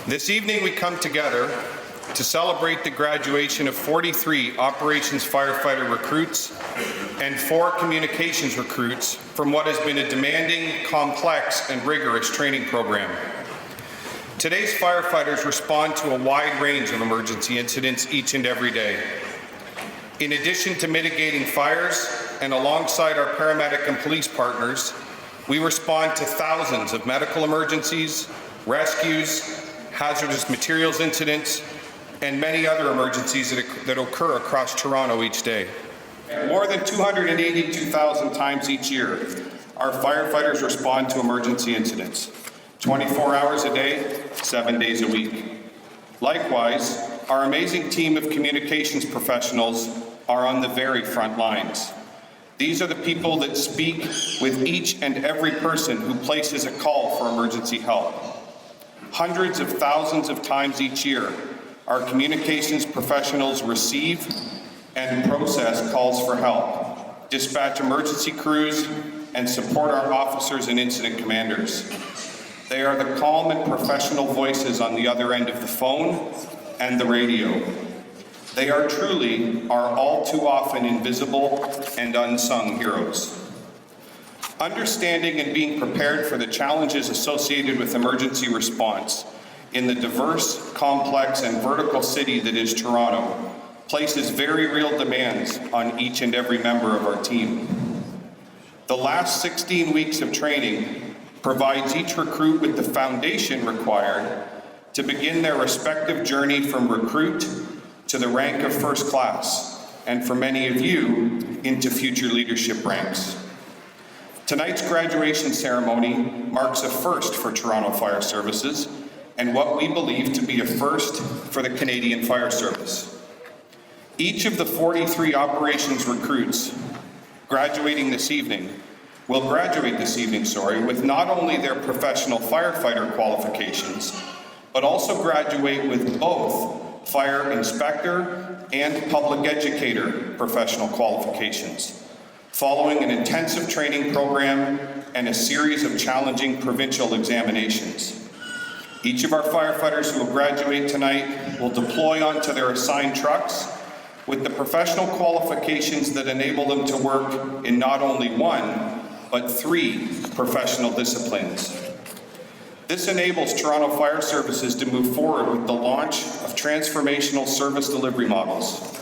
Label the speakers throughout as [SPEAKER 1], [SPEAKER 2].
[SPEAKER 1] This evening we come together to celebrate the graduation of 43 operations firefighter recruits and 4 communications recruits from what has been a demanding, complex, and rigorous training program. Today's firefighters respond to a wide range of emergency incidents each and every day. In addition to mitigating fires and alongside our paramedic and police partners, we respond to thousands of medical emergencies, rescues, hazardous materials incidents, and many other emergencies that occur across Toronto each day. More than 282,000 times each year, our firefighters respond to emergency incidents, 24 hours a day, 7 days a week. Likewise, our amazing team of communications professionals are on the very front lines. These are the people that speak with each and every person who places a call for emergency help. Hundreds of thousands of times each year, our communications professionals receive and process calls for help, dispatch emergency crews, and support our officers and incident commanders. They are the calm and professional voices on the other end of the phone and the radio. They are truly our all too often invisible and unsung heroes. Understanding and being prepared for the challenges associated with emergency response in the diverse, complex, and vertical city that is Toronto places very real demands on each and every member of our team. The last 16 weeks of training provides each recruit with the foundation required to begin their respective journey from recruit to the rank of first class, and for many of you, into future leadership ranks. Tonight's graduation ceremony marks a first for Toronto Fire Services and what we believe to be a first for the Canadian Fire Service. Each of the 43 operations recruits graduate this evening, with not only their professional firefighter qualifications, but also graduate with both fire inspector and public educator professional qualifications, following an intensive training program and a series of challenging provincial examinations. Each of our firefighters who will graduate tonight will deploy onto their assigned trucks with the professional qualifications that enable them to work in not only 1, but 3 professional disciplines. This enables Toronto Fire Services to move forward with the launch of transformational service delivery models,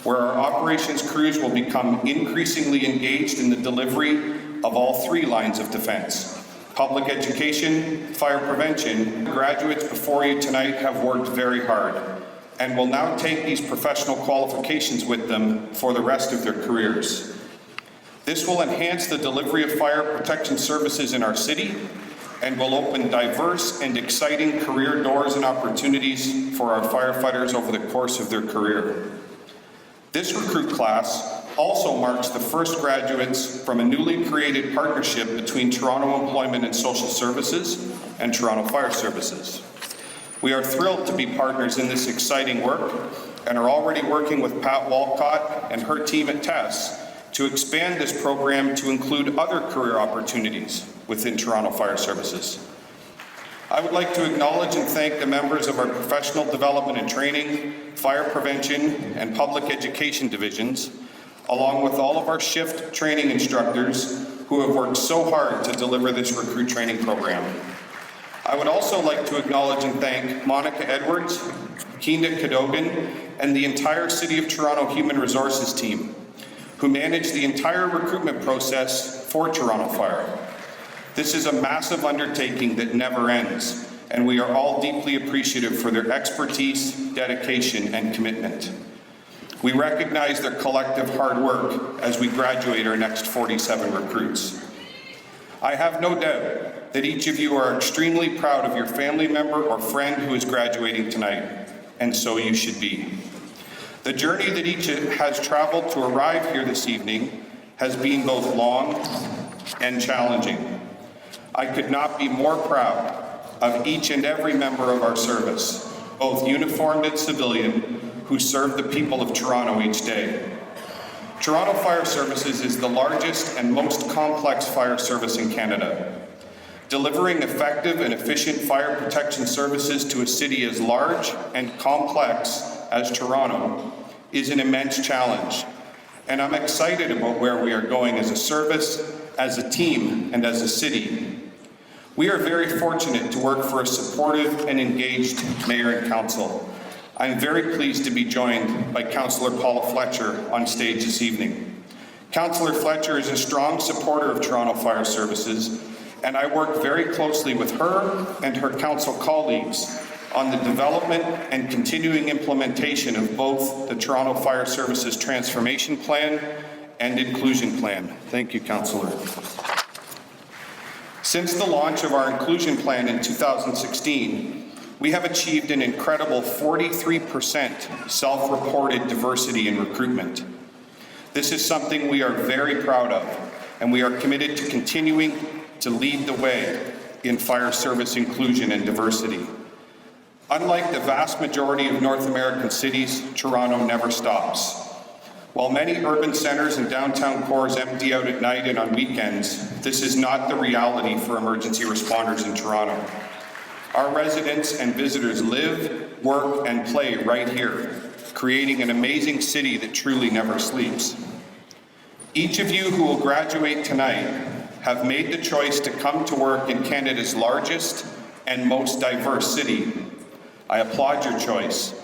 [SPEAKER 1] where our operations crews will become increasingly engaged in the delivery of all 3 lines of defense: public education, fire prevention. Graduates before you tonight have worked very hard and will now take these professional qualifications with them for the rest of their careers. This will enhance the delivery of fire protection services in our city and will open diverse and exciting career doors and opportunities for our firefighters over the course of their career. This recruit class also marks the first graduates from a newly created partnership between Toronto Employment and Social Services and Toronto Fire Services. We are thrilled to be partners in this exciting work and are already working with Pat Walcott and her team at TESS to expand this program to include other career opportunities within Toronto Fire Services. I would like to acknowledge and thank the members of our professional development and training, fire prevention, and public education divisions, along with all of our shift training instructors who have worked so hard to deliver this recruit training program. I would also like to acknowledge and thank Monica Edwards, Keenda Cadogan, and the entire City of Toronto Human Resources team, who manage the entire recruitment process for Toronto Fire. This is a massive undertaking that never ends, and we are all deeply appreciative for their expertise, dedication, and commitment. We recognize their collective hard work as we graduate our next 47 recruits. I have no doubt that each of you are extremely proud of your family member or friend who is graduating tonight, and so you should be. The journey that each has traveled to arrive here this evening has been both long and challenging. I could not be more proud of each and every member of our service, both uniformed and civilian, who serve the people of Toronto each day. Toronto Fire Services is the largest and most complex fire service in Canada. Delivering effective and efficient fire protection services to a city as large and complex as Toronto is an immense challenge, and I'm excited about where we are going as a service, as a team, and as a city. We are very fortunate to work for a supportive and engaged Mayor and Council. I'm very pleased to be joined by Councillor Paula Fletcher on stage this evening. Councillor Fletcher is a strong supporter of Toronto Fire Services, and I work very closely with her and her council colleagues on the development and continuing implementation of both the Toronto Fire Services Transformation Plan and Inclusion Plan. Thank you, Councillor. Since the launch of our Inclusion Plan in 2016, we have achieved an incredible 43% self-reported diversity in recruitment. This is something we are very proud of, and we are committed to continuing to lead the way in fire service inclusion and diversity. Unlike the vast majority of North American cities, Toronto never stops. While many urban centres and downtown cores empty out at night and on weekends, this is not the reality for emergency responders in Toronto. Our residents and visitors live, work, and play right here, creating an amazing city that truly never sleeps. Each of you who will graduate tonight have made the choice to come to work in Canada's largest and most diverse city. I applaud your choice,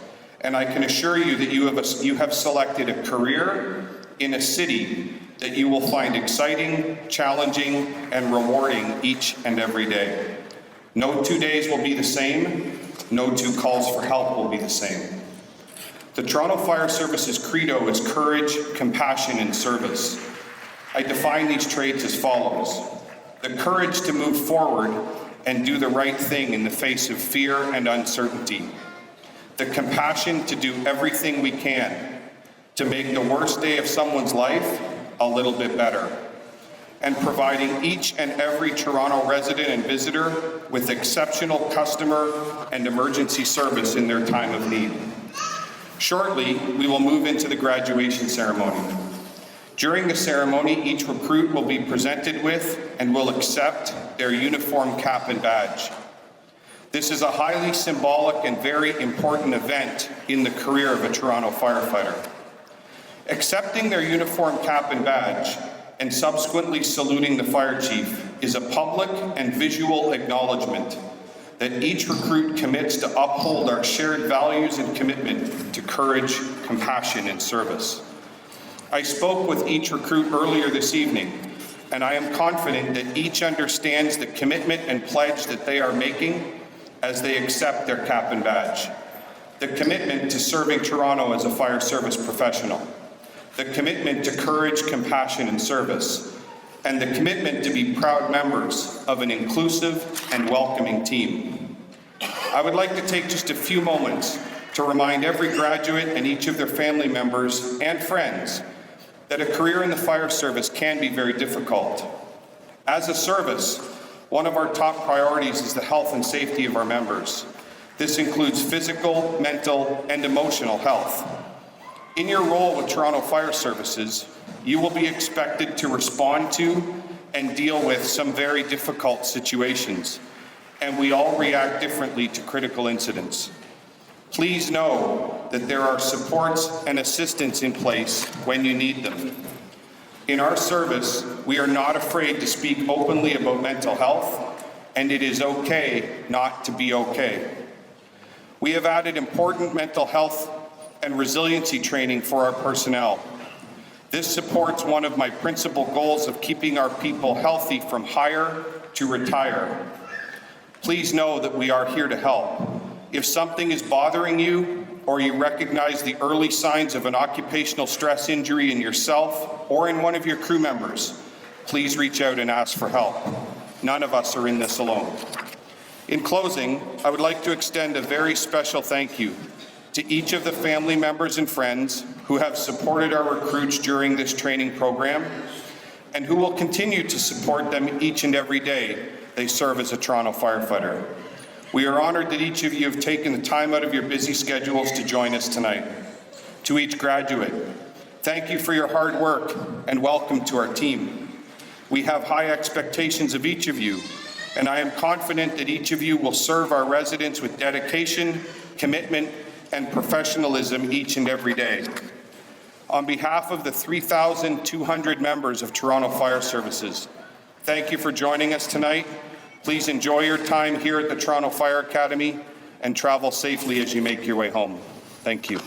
[SPEAKER 1] and I can assure you that you have selected a career in a city that you will find exciting, challenging, and rewarding each and every day. No 2 days will be the same. No 2 calls for help will be the same. The Toronto Fire Services credo is courage, compassion, and service. I define these traits as follows: the courage to move forward and do the right thing in the face of fear and uncertainty. The compassion to do everything we can to make the worst day of someone's life a little bit better. And providing each and every Toronto resident and visitor with exceptional customer and emergency service in their time of need. Shortly, we will move into the graduation ceremony. During the ceremony, each recruit will be presented with and will accept their uniform cap and badge. This is a highly symbolic and very important event in the career of a Toronto firefighter. Accepting their uniform cap and badge and subsequently saluting the fire chief is a public and visual acknowledgement that each recruit commits to uphold our shared values and commitment to courage, compassion, and service. I spoke with each recruit earlier this evening, and I am confident that each understands the commitment and pledge that they are making as they accept their cap and badge. The commitment to serving Toronto as a fire service professional, the commitment to courage, compassion, and service, and the commitment to be proud members of an inclusive and welcoming team. I would like to take just a few moments to remind every graduate and each of their family members and friends that a career in the fire service can be very difficult. As a service, one of our top priorities is the health and safety of our members. This includes physical, mental, and emotional health. In your role with Toronto Fire Services, you will be expected to respond to and deal with some very difficult situations, and we all react differently to critical incidents. Please know that there are supports and assistance in place when you need them. In our service, we are not afraid to speak openly about mental health, and it is okay not to be okay. We have added important mental health and resiliency training for our personnel. This supports one of my principal goals of keeping our people healthy from hire to retire. Please know that we are here to help. If something is bothering you, or you recognize the early signs of an occupational stress injury in yourself or in one of your crew members, please reach out and ask for help. None of us are in this alone. In closing, I would like to extend a very special thank you to each of the family members and friends who have supported our recruits during this training program and who will continue to support them each and every day they serve as a Toronto firefighter. We are honored that each of you have taken the time out of your busy schedules to join us tonight. To each graduate, thank you for your hard work and welcome to our team. We have high expectations of each of you, and I am confident that each of you will serve our residents with dedication, commitment, and professionalism each and every day. On behalf of the 3,200 members of Toronto Fire Services, thank you for joining us tonight. Please enjoy your time here at the Toronto Fire Academy and travel safely as you make your way home. Thank you.